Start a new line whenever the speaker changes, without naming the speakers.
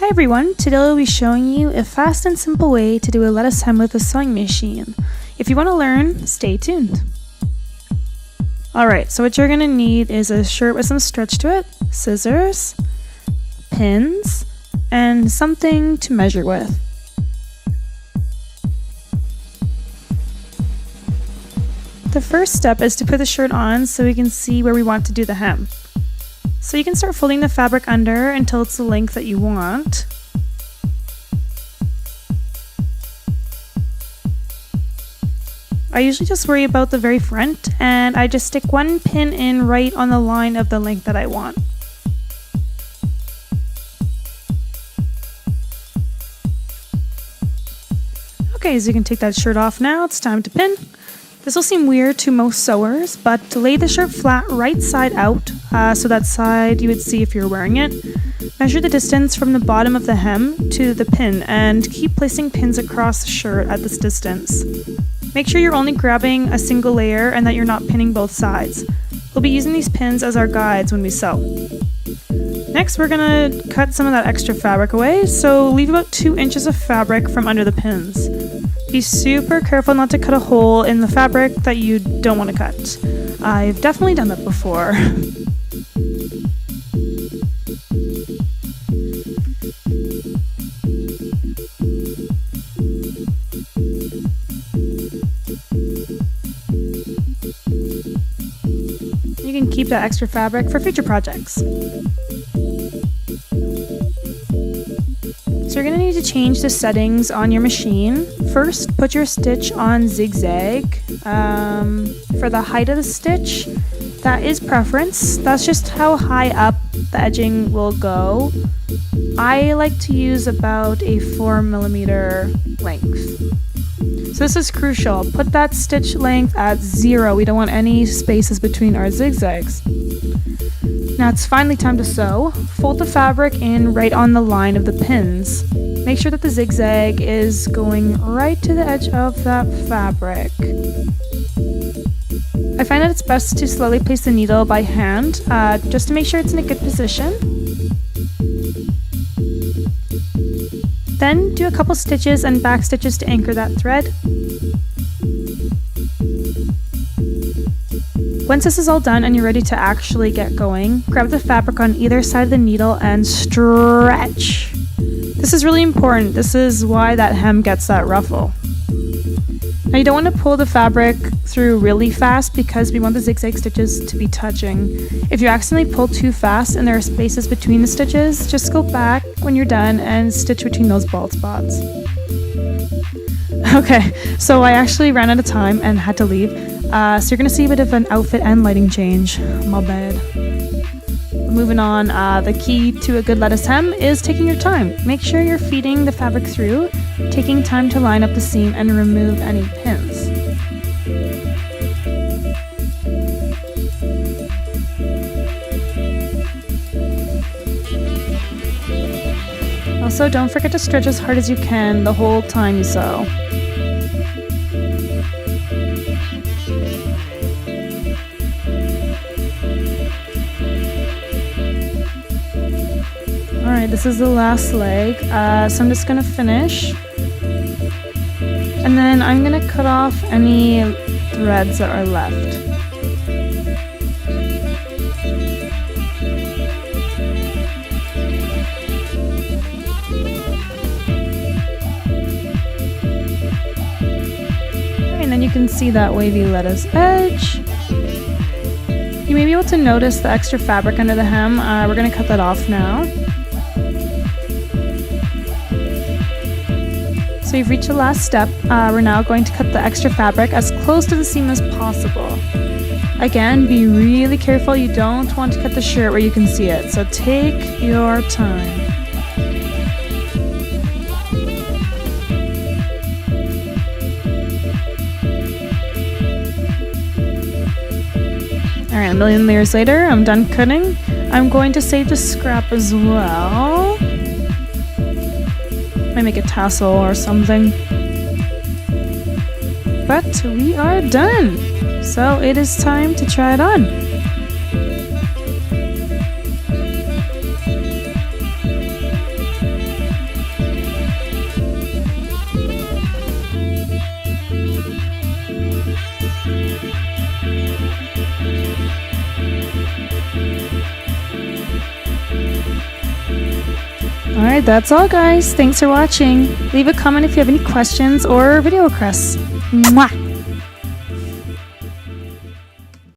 everyone, today I'll be showing you a fast and simple way to do a lettuce hem with a sewing machine. If you want to learn, stay tuned. Alright, so what you're going to need is a shirt with some stretch to it, scissors, pins, and something to measure with. The first step is to put the shirt on so we can see where we want to do the hem. So you can start folding the fabric under until it's the length that you want. I usually just worry about the very front, and I just stick one pin in right on the line of the length that I want. Okay, so you can take that shirt off now. It's time to pin. This will seem weird to most sewers, but to lay the shirt flat right side out, so that side you would see if you're wearing it, measure the distance from the bottom of the hem to the pin and keep placing pins across the shirt at this distance. Make sure you're only grabbing a single layer and that you're not pinning both sides. We'll be using these pins as our guides when we sew. Next, we're going to cut some of that extra fabric away, so leave about 2 inches of fabric from under the pins. Be super careful not to cut a hole in the fabric that you don't want to cut. I've definitely done that before. You can keep that extra fabric for future projects. So you're going to need to change the settings on your machine. First, put your stitch on zigzag. For the height of the stitch, that is preference. That's just how high up the edging will go. I like to use about a 4mm length. So this is crucial. Put that stitch length at 0. We don't want any spaces between our zigzags. Now it's finally time to sew. Fold the fabric in right on the line of the pins. Make sure that the zigzag is going right to the edge of that fabric. I find that it's best to slowly place the needle by hand, just to make sure it's in a good position. Then do a couple stitches and back stitches to anchor that thread. Once this is all done and you're ready to actually get going, grab the fabric on either side of the needle and stretch. This is really important. This is why that hem gets that ruffle. Now you don't want to pull the fabric through really fast because we want the zigzag stitches to be touching. If you accidentally pull too fast and there are spaces between the stitches, just go back when you're done and stitch between those bald spots. Okay, so I actually ran out of time and had to leave. So you're going to see a bit of an outfit and lighting change. My bad. Moving on, the key to a good lettuce hem is taking your time. Make sure you're feeding the fabric through, taking time to line up the seam and remove any pins. Also, don't forget to stretch as hard as you can the whole time you sew. Alright, this is the last leg, so I'm just going to finish. And then I'm going to cut off any threads that are left. And then you can see that wavy lettuce edge. You may be able to notice the extra fabric under the hem. We're going to cut that off now. So you've reached the last step. We're now going to cut the extra fabric as close to the seam as possible. Again, be really careful. You don't want to cut the shirt where you can see it, so take your time. Alright, a million layers later, I'm done cutting. I'm going to save the scrap as well. Might make a tassel or something. But we are done! So it is time to try it on. Alright, that's all guys. Thanks for watching. Leave a comment if you have any questions or video requests. Mwah!